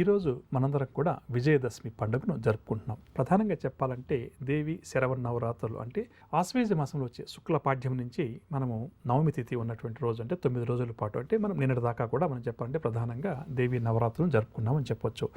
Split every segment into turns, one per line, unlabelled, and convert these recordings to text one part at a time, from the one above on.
ఈరోజు మనందరం కూడా విజయదశమి పండుగను జరుపుకుంటున్నాం. ప్రధానంగా చెప్పాలంటే దేవి శరవన్నవరాత్రులు అంటే ఆశ్వేజ మాసంలో వచ్చే శుక్లపాడ్యం నుంచి మనము నవమి తిథి ఉన్నటువంటి రోజు అంటే 9 రోజుల పాటు అంటే మనం నిన్నటి దాకా కూడా మనం చెప్పాలంటే ప్రధానంగా దేవి నవరాత్రులను జరుపుకున్నామని చెప్పొచ్చు.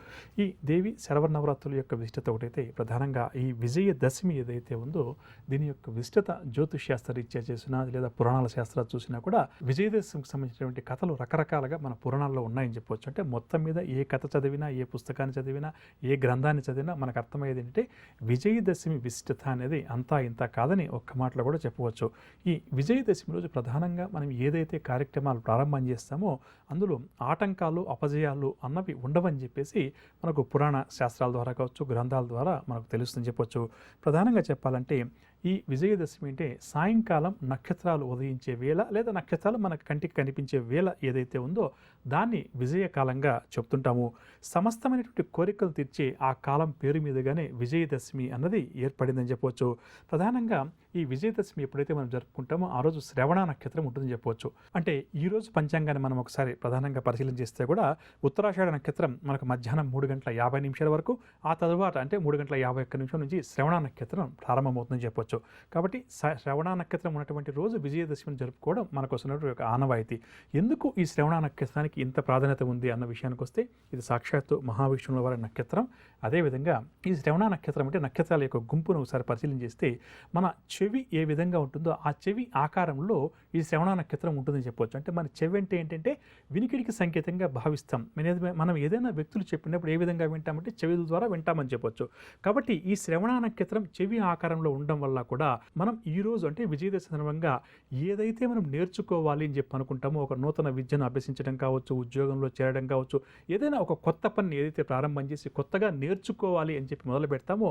ఈ దేవి శరవన్నవరాత్రుల యొక్క విశిష్టత ఒకటైతే ప్రధానంగా ఈ విజయదశమి ఏదైతే ఉందో దీని యొక్క విశిష్టత జ్యోతిష్ శాస్త్ర రీత్యా చేసినా లేదా పురాణాల శాస్త్రాలు చూసినా కూడా విజయదశమికి సంబంధించినటువంటి కథలు రకరకాలుగా మన పురాణాల్లో ఉన్నాయని చెప్పొచ్చు. అంటే మొత్తం మీద ఏ కథ చదివినా ఏ పుస్తకాన్ని చదివినా ఏ గ్రంథాన్ని చదివినా మనకు అర్థమయ్యేది ఏంటంటే విజయదశమి విశిష్టత అనేది అంతా ఇంత కాదని ఒక్క మాటలో కూడా చెప్పవచ్చు. ఈ విజయదశమి రోజు ప్రధానంగా మనం ఏదైతే కార్యక్రమాలు ప్రారంభం చేస్తామో అందులో ఆటంకాలు అపజయాలు అన్నవి ఉండవని చెప్పేసి మనకు పురాణ శాస్త్రాల ద్వారా కావచ్చు గ్రంథాల ద్వారా మనకు తెలుస్తుందని చెప్పొచ్చు. ప్రధానంగా చెప్పాలంటే ఈ విజయదశమి అంటే సాయంకాలం నక్షత్రాలు ఉదయించే వేళ లేదా నక్షత్రాలు మన కంటికి కనిపించే వేళ ఏదైతే ఉందో దాన్ని విజయకాలంగా చెప్తుంటాము. సమస్తమైనటువంటి కోరికలు తీర్చే ఆ కాలం పేరు మీదుగానే విజయదశమి అన్నది ఏర్పడిందని చెప్పవచ్చు. ప్రధానంగా ఈ విజయదశమి ఎప్పుడైతే మనం జరుపుకుంటామో ఆ రోజు శ్రవణ నక్షత్రం ఉంటుందని చెప్పవచ్చు. అంటే ఈ రోజు పంచాంగాన్ని మనం ఒకసారి ప్రధానంగా పరిశీలన చేస్తే కూడా ఉత్తరాషాఢ నక్షత్రం మనకు మధ్యాహ్నం 3:50 వరకు, ఆ తరువాత అంటే 3:51 నుంచి శ్రవణ నక్షత్రం ప్రారంభమవుతుందని చెప్పవచ్చు. కాబట్టి శ్రవణ నక్షత్రం ఉన్నటువంటి రోజు విజయదశమిని జరుపుకోవడం మనకు వస్తున్నటువంటి ఒక ఆనవాయితీ. ఎందుకు ఈ శ్రవణ నక్షత్రానికి ఇంత ప్రాధాన్యత ఉంది అన్న విషయానికి వస్తే ఇది సాక్షాత్తు మహావిష్ణువుల వారి నక్షత్రం. అదేవిధంగా ఈ శ్రవణ నక్షత్రం అంటే నక్షత్రాల యొక్క గుంపును ఒకసారి పరిశీలన చేస్తే మన చెవి ఏ విధంగా ఉంటుందో ఆ చెవి ఆకారంలో ఈ శ్రవణ నక్షత్రం ఉంటుందని చెప్పవచ్చు. అంటే మన చెవి అంటే ఏంటంటే వినికిడికి సంకేతంగా భావిస్తాం. మనం ఏదైనా వ్యక్తులు చెప్పినప్పుడు ఏ విధంగా వింటామంటే చెవుల ద్వారా వింటామని చెప్పొచ్చు. కాబట్టి ఈ శ్రవణ నక్షత్రం చెవి ఆకారంలో ఉండడం వల్ల కూడా మనం ఈ రోజు అంటే విజయదశమి సందర్భంగా ఏదైతే మనం నేర్చుకోవాలి అని చెప్పి అనుకుంటామో ఒక నూతన విద్యను అభ్యసించడం కావచ్చు, ఉద్యోగంలో చేరడం కావచ్చు, ఏదైనా ఒక కొత్త పని ఏదైతే ప్రారంభం చేసి కొత్తగా నేర్చుకోవాలి అని చెప్పి మొదలు పెడతామో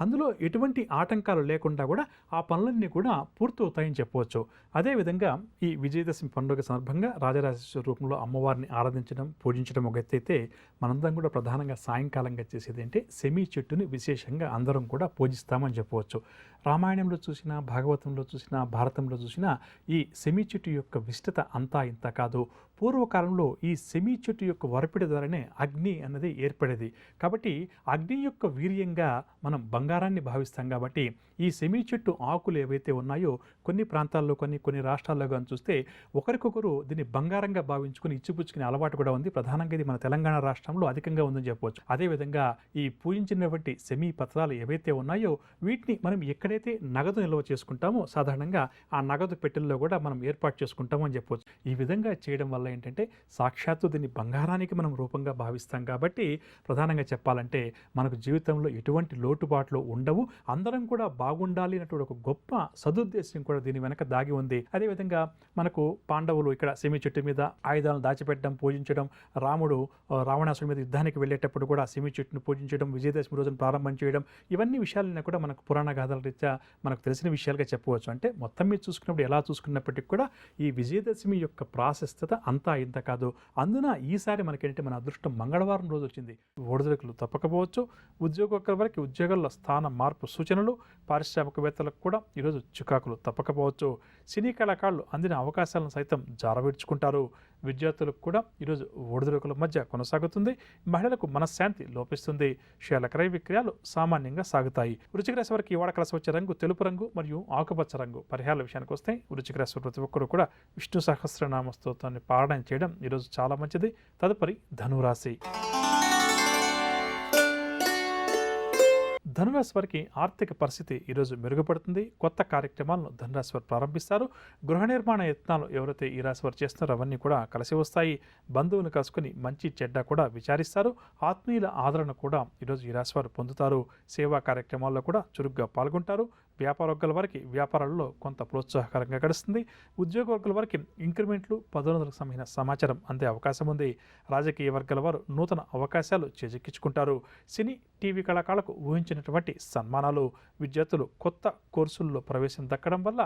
అందులో ఎటువంటి ఆటంకాలు లేకుండా కూడా ఆ పనులన్నీ కూడా పూర్తవుతాయని చెప్పవచ్చు. అదేవిధంగా ఈ విజయదశమి పండుగ సందర్భంగా రాజరాజేశ్వరి రూపంలో అమ్మవారిని ఆరాధించడం పూజించడం ఒక ఎత్తైతే మనందరం కూడా ప్రధానంగా సాయంకాలంగా చేసేది అంటే సెమీ చెట్టుని విశేషంగా అందరం కూడా పూజిస్తామని చెప్పవచ్చు. రామాయణంలో చూసినా, భాగవతంలో చూసినా, భారతంలో చూసినా ఈ సెమీ చెట్టు యొక్క విశిష్టత అంతా ఇంత కాదు. పూర్వకాలంలో ఈ సెమీ చెట్టు యొక్క వరపిడి ద్వారానే అగ్ని అన్నది ఏర్పడేది. కాబట్టి అగ్ని యొక్క వీర్యంగా మనం బంగారాన్ని భావిస్తాం. కాబట్టి ఈ సెమీ చెట్టు ఆకులు ఏవైతే ఉన్నాయో కొన్ని ప్రాంతాల్లో కొన్ని రాష్ట్రాల్లో కానీ చూస్తే ఒకరికొకరు దీన్ని బంగారంగా భావించుకుని ఇచ్చిపుచ్చుకునే అలవాటు కూడా ఉంది. ప్రధానంగా ఇది మన తెలంగాణ రాష్ట్రంలో అధికంగా ఉందని చెప్పవచ్చు. అదేవిధంగా ఈ పూజించినటువంటి సెమీ పత్రాలు ఏవైతే ఉన్నాయో వీటిని మనం ఎక్కడైతే నగదు నిల్వ చేసుకుంటామో సాధారణంగా ఆ నగదు పెట్టెల్లో కూడా మనం ఏర్పాటు చేసుకుంటామో అని చెప్పవచ్చు. ఈ విధంగా చేయడం వల్ల ఏంటంటే సాక్షాత్తు దీన్ని బంగారానికి మనం రూపంగా భావిస్తాం. కాబట్టి ప్రధానంగా చెప్పాలంటే మనకు జీవితంలో ఎటువంటి లోటుపాట్లు ఉండవు, అందరం కూడా బాగుండాలి అన్నటువంటి ఒక గొప్ప సదుద్దేశం కూడా దీని వెనక దాగి ఉంది. అదేవిధంగా మనకు పాండవులు ఇక్కడ సెమి చెట్టు మీద ఆయుధాలను దాచిపెట్టడం, పూజించడం, రాముడు రావణాసుడి మీద యుద్ధానికి వెళ్ళేటప్పుడు కూడా సెమి చెట్టును పూజించడం, విజయదశమి రోజున ప్రారంభం చేయడం, ఇవన్నీ విషయాలన్నీ కూడా మనకు పురాణ గాథల రీత్యా మనకు తెలిసిన విషయాలుగా చెప్పవచ్చు. అంటే మొత్తం మీద చూసుకున్నప్పుడు ఎలా చూసుకున్నప్పటికీ కూడా ఈ విజయదశమి యొక్క ప్రాశస్త్యత అంతా ఇంత కాదు. అందున ఈసారి మనకేంటంటే మన అదృష్టం మంగళవారం రోజు వచ్చింది. ఒడిదుడుకులు తప్పకపోవచ్చు. ఉద్యోగ వరకు ఉద్యోగాల్లో స్థాన మార్పు సూచనలు, పారిశ్రామికవేత్తలకు కూడా ఈరోజు చికాకులు తప్పకపోవచ్చు. సినీ కళాకారులు అందిన అవకాశాలను సైతం జారవిడ్చుకుంటారు. విద్యార్థులకు కూడా ఈరోజు ఒడిదుడుకుల మధ్య కొనసాగుతుంది. మహిళలకు మనశ్శాంతి లోపిస్తుంది. షేర్ల క్రయ విక్రయాలు సామాన్యంగా సాగుతాయి. వృశ్చిక రాశి వారికి ఇవాళ కలిసి వచ్చే రంగు తెలుపు రంగు మరియు ఆకుపచ్చ రంగు. పరిహారాల విషయానికి వస్తే వృశ్చిక రాశి ప్రతి ఒక్కరు కూడా విష్ణు సహస్రనామ స్తోత్రాన్ని పారాయణ చేయడం ఈరోజు చాలా మంచిది. తదుపరి ధనురాశి. ధనురాశి వారికి ఆర్థిక పరిస్థితి ఈరోజు మెరుగుపడుతుంది. కొత్త కార్యక్రమాలను ధనురాశి వారు ప్రారంభిస్తారు. గృహ నిర్మాణ యత్నాలు ఎవరైతే ఈ రాశి వారు చేస్తున్నారో అవన్నీ కూడా కలిసి వస్తాయి. బంధువులను కలుసుకుని మంచి చెడ్డ కూడా విచారిస్తారు. ఆత్మీయుల ఆదరణ కూడా ఈరోజు ఈ రాశి వారు పొందుతారు. సేవా కార్యక్రమాల్లో కూడా చురుగ్గా పాల్గొంటారు. వ్యాపార వర్గాల వారికి వ్యాపారాల్లో కొంత ప్రోత్సాహకరంగా గడుస్తుంది. ఉద్యోగ వర్గాల వారికి ఇంక్రిమెంట్లు, పదోన్నతులకు సంబంధించిన సమాచారం అందే అవకాశం ఉంది. రాజకీయ వర్గాల వారు నూతన అవకాశాలు చేజిక్కించుకుంటారు. సినీ, టీవీ కళాకారులకు ఊహించినటువంటి సన్మానాలు. విద్యార్థులు కొత్త కోర్సుల్లో ప్రవేశం దక్కడం వల్ల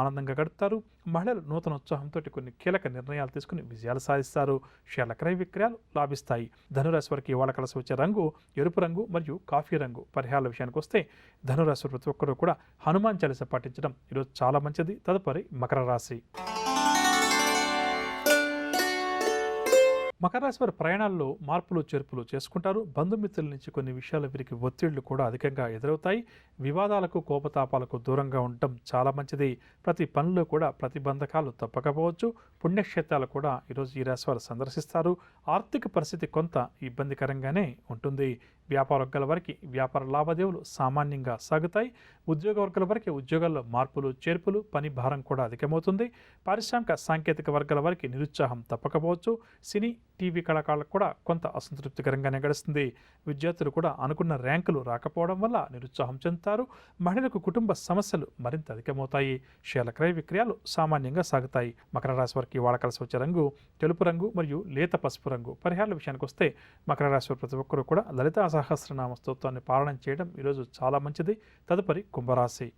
ఆనందంగా గడుపుతారు. మహిళలు నూతన ఉత్సాహంతో కొన్ని కీలక నిర్ణయాలు తీసుకుని విజయాలు సాధిస్తారు. షేర్ల క్రయ విక్రయాలు లాభిస్తాయి. ధనురాశి వారికి ఇవాళ కలిసి వచ్చే రంగు ఎరుపు రంగు మరియు కాఫీ రంగు. పరిహారాల విషయానికి వస్తే ధనురాశి ప్రతి ఒక్కరూ కూడా హనుమాన్ చాలీసా పాటించడం ఈరోజు చాలా మంచిది. తదుపరి మకర రాశి. మకర రాశి వారి ప్రయాణాల్లో మార్పులు చేర్పులు చేసుకుంటారు. బంధుమిత్రుల నుంచి కొన్ని విషయాలు వీరికి ఒత్తిళ్లు కూడా అధికంగా ఎదురవుతాయి. వివాదాలకు కోపతాపాలకు దూరంగా ఉండటం చాలా మంచిది. ప్రతి పనిలో కూడా ప్రతిబంధకాలు తప్పకపోవచ్చు. పుణ్యక్షేత్రాలు కూడా ఈరోజు ఈ రాశి వారు సందర్శిస్తారు. ఆర్థిక పరిస్థితి కొంత ఇబ్బందికరంగానే ఉంటుంది. వ్యాపార వర్గాల వారికి వ్యాపార లావాదేవీలు సామాన్యంగా సాగుతాయి. ఉద్యోగ వర్గాల వారికి ఉద్యోగాల్లో మార్పులు చేర్పులు, పని భారం కూడా అధికమవుతుంది. పారిశ్రామిక సాంకేతిక వర్గాల వారికి నిరుత్సాహం తప్పకపోవచ్చు. సినీ టీవీ కళాకారులకు కూడా కొంత అసంతృప్తికరంగానే గడుస్తుంది. విద్యార్థులు కూడా అనుకున్న ర్యాంకులు రాకపోవడం వల్ల నిరుత్సాహం చెందుతారు. మహిళలకు కుటుంబ సమస్యలు మరింత అధికమవుతాయి. షేర్ల క్రయ విక్రయాలు సామాన్యంగా సాగుతాయి. మకర రాశి వారికి వాడకలసి వచ్చే రంగు తెలుపు రంగు మరియు లేత పసుపు రంగు. పరిహారాల విషయానికి వస్తే మకర రాశి వారి ప్రతి ఒక్కరూ కూడా లలితా సహస్రనామ స్తోత్రాన్ని పారాయణం చేయడం ఈరోజు చాలా మంచిది. తదుపరి కుంభరాశి.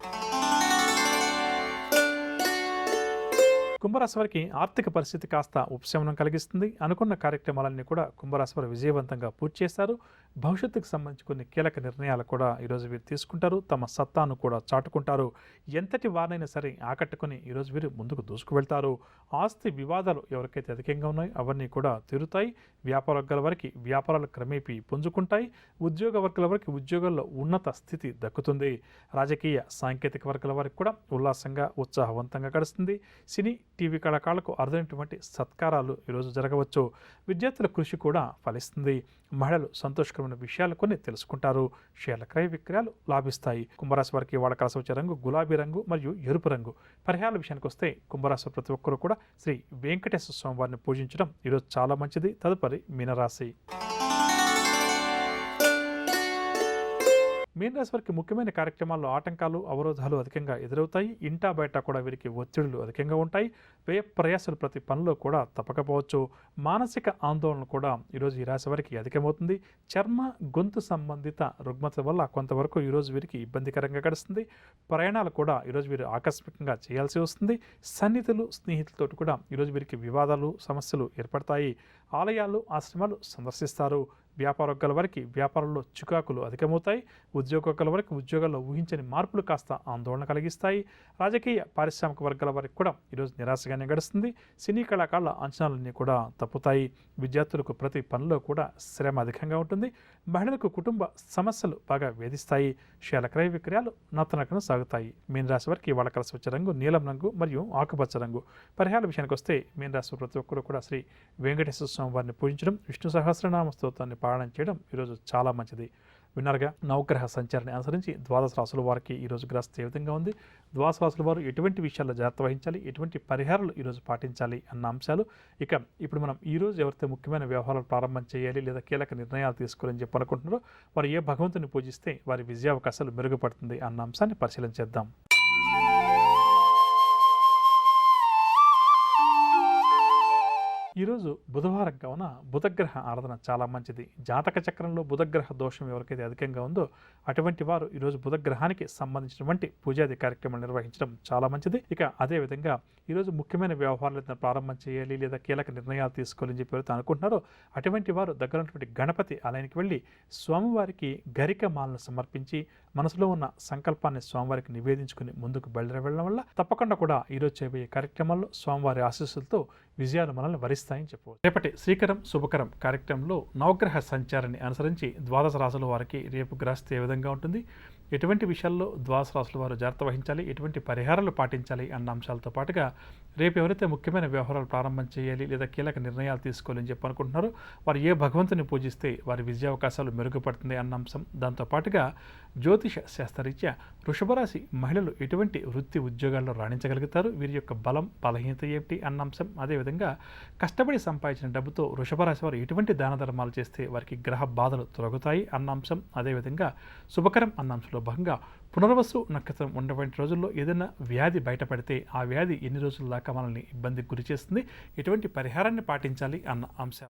కుంభరాశి వారికి ఆర్థిక పరిస్థితి కాస్త ఉపశమనం కలిగిస్తుంది. అనుకున్న కార్యక్రమాలన్నీ కూడా కుంభరాశి వారు విజయవంతంగా పూర్తి చేస్తారు. భవిష్యత్తుకు సంబంధించి కొన్ని కీలక నిర్ణయాలు కూడా ఈరోజు వీరు తీసుకుంటారు. తమ సత్తాను కూడా చాటుకుంటారు. ఎంతటి వారినైనా సరే ఆకట్టుకుని ఈరోజు వీరు ముందుకు దూసుకువెళ్తారు. ఆస్తి వివాదాలు ఎవరికైతే అధికంగా ఉన్నాయో అవన్నీ కూడా తీరుతాయి. వ్యాపార వర్గాల వారికి వ్యాపారాలు క్రమేపీ పుంజుకుంటాయి. ఉద్యోగ వర్గాల వారికి ఉద్యోగాల్లో ఉన్నత స్థితి దక్కుతుంది. రాజకీయ సాంకేతిక వర్గాల వారికి కూడా ఉల్లాసంగా ఉత్సాహవంతంగా గడుస్తుంది. సినీ టీవీ కళాకారులకు అరుదైనటువంటి సత్కారాలు ఈరోజు జరగవచ్చు. విద్యార్థుల కృషి కూడా ఫలిస్తుంది. మహిళలు సంతోషకరమైన విషయాలు కొన్ని తెలుసుకుంటారు. షేర్ల క్రయ విక్రయాలు లాభిస్తాయి. కుంభరాశి వారికి వాడకలసి వచ్చే రంగు గులాబీ రంగు మరియు ఎరుపు రంగు. పరిహారాల విషయానికి వస్తే కుంభరాశి ప్రతి ఒక్కరూ కూడా శ్రీ వెంకటేశ్వర స్వామి వారిని పూజించడం ఈరోజు చాలా మంచిది. తదుపరి మీనరాశి. మీనరాశి వారికి ముఖ్యమైన కార్యక్రమాల్లో ఆటంకాలు అవరోధాలు అధికంగా ఎదురవుతాయి. ఇంటా బయట కూడా వీరికి ఒత్తిడులు అధికంగా ఉంటాయి. వ్యయ ప్రయాసాలు ప్రతి పనిలో కూడా తప్పకపోవచ్చు. మానసిక ఆందోళన కూడా ఈరోజు ఈ రాశి వారికి అధికమవుతుంది. చర్మ గొంతు సంబంధిత రుగ్మత వల్ల కొంతవరకు ఈరోజు వీరికి ఇబ్బందికరంగా గడుస్తుంది. ప్రయాణాలు కూడా ఈరోజు వీరు ఆకస్మికంగా చేయాల్సి వస్తుంది. సన్నిహితులు స్నేహితులతో కూడా ఈరోజు వీరికి వివాదాలు సమస్యలు ఏర్పడతాయి. ఆలయాలు ఆశ్రమాలు సందర్శిస్తారు. వ్యాపార వర్గాల వారికి వ్యాపారంలో చికాకులు అధికమవుతాయి. ఉద్యోగ వర్గాల వారికి ఉద్యోగాల్లో ఊహించని మార్పులు కాస్త ఆందోళన కలిగిస్తాయి. రాజకీయ పారిశ్రామిక వర్గాల వారికి కూడా ఈరోజు నిరాశగానే గడుస్తుంది. సినీ కళాకారుల అంచనాలన్నీ కూడా తప్పుతాయి. విద్యార్థులకు ప్రతి పనిలో కూడా శ్రమ అధికంగా ఉంటుంది. మహిళలకు కుటుంబ సమస్యలు బాగా వేధిస్తాయి. షేర్ల క్రయ విక్రయాలు నత్తనకను సాగుతాయి. మీనరాశి వారికి వాళ్ళ కలిసి వచ్చే రంగు నీలం రంగు మరియు ఆకుపచ్చ రంగు. పరిహారాల విషయానికి వస్తే మీనరాశి ప్రతి ఒక్కరు కూడా శ్రీ వెంకటేశ్వర స్వామి వారిని పూజించడం, విష్ణు సహస్రనామ స్తోత్రాన్ని పారాయణం చేయడం ఈరోజు చాలా మంచిది. విన్నారుగా, నవగ్రహ సంచారాన్ని అనుసరించి ద్వాదశ రాశుల వారికి ఈరోజు గ్రహస్థితి ఏ విధంగా ఉంది, ద్వాదశ రాశుల వారు ఎటువంటి విషయాల్లో జాగ్రత్త వహించాలి, ఎటువంటి పరిహారాలు ఈరోజు పాటించాలి అన్న అంశాలు. ఇప్పుడు మనం ఈరోజు ఎవరైతే ముఖ్యమైన వ్యవహారాలు ప్రారంభం చేయాలి లేదా కీలక నిర్ణయాలు తీసుకోవాలని చెప్పి అనుకుంటున్నారో వారు ఏ భగవంతుని పూజిస్తే వారి విజయావకాశాలు మెరుగుపడుతుంది అన్న అంశాన్ని పరిశీలించేద్దాం. ఈరోజు బుధవారం కావున బుధగ్రహ ఆరాధన చాలా మంచిది. జాతక చక్రంలో బుధగ్రహ దోషం ఎవరికైతే అధికంగా ఉందో అటువంటి వారు ఈరోజు బుధగ్రహానికి సంబంధించినటువంటి పూజాది కార్యక్రమాలు నిర్వహించడం చాలా మంచిది. అదేవిధంగా ఈరోజు ముఖ్యమైన వ్యవహారాలను ప్రారంభం చేయాలి లేదా కీలక నిర్ణయాలు తీసుకోవాలని చెప్పి ఎవరైతే అనుకుంటున్నారో అటువంటి వారు దగ్గరటువంటి గణపతి ఆలయానికి వెళ్ళి స్వామివారికి గరిక మాలను సమర్పించి మనసులో ఉన్న సంకల్పాన్ని స్వామివారికి నివేదించుకుని ముందుకు వెళ్ళడం వల్ల తప్పకుండా కూడా ఈరోజు చేయబోయే కార్యక్రమాల్లో స్వామివారి ఆశీస్సులతో విజయాలు మనల్ని వరిస్తాయని చెప్పవచ్చు. రేపటి శ్రీకరం శుభకరం కార్యక్రమంలో నవగ్రహ సంచారాన్ని అనుసరించి ద్వాదశ రాశుల వారికి రేపు గ్రహస్థితి ఏ విధంగా ఉంటుంది, ఎటువంటి విషయాల్లో ద్వాదశ రాశుల వారు జాగ్రత్త వహించాలి, ఎటువంటి పరిహారాలు పాటించాలి అన్న అంశాలతో పాటుగా రేపు ఎవరైతే ముఖ్యమైన వ్యవహారాలు ప్రారంభం చేయాలి లేదా కీలక నిర్ణయాలు తీసుకోవాలని చెప్పి అనుకుంటున్నారో వారు ఏ భగవంతుని పూజిస్తే వారి విజయావకాశాలు మెరుగుపడుతుంది అన్న అంశం. దాంతోపాటుగా జ్యోతిష శాస్త్రరీత్యా వృషభరాశి మహిళలు ఎటువంటి వృత్తి ఉద్యోగాల్లో రాణించగలుగుతారు, వీరి యొక్క బలం బలహీనత ఏమిటి అన్న అంశం. అదేవిధంగా కష్టపడి సంపాదించిన డబ్బుతో వృషభరాశి వారు ఎటువంటి దాన ధర్మాలు చేస్తే వారికి గ్రహ బాధలు తొలగుతాయి అన్న అంశం. అదేవిధంగా శుభకరం అన్న అంశంలో భాగంగా పునర్వసు నక్షత్రం ఉన్నటువంటి రోజుల్లో ఏదైనా వ్యాధి బయటపడితే ఆ వ్యాధి ఎన్ని రోజుల దాకా మనల్ని ఇబ్బందికి గురి చేస్తుంది, ఎటువంటి పరిహారాన్ని పాటించాలి అన్న అంశం.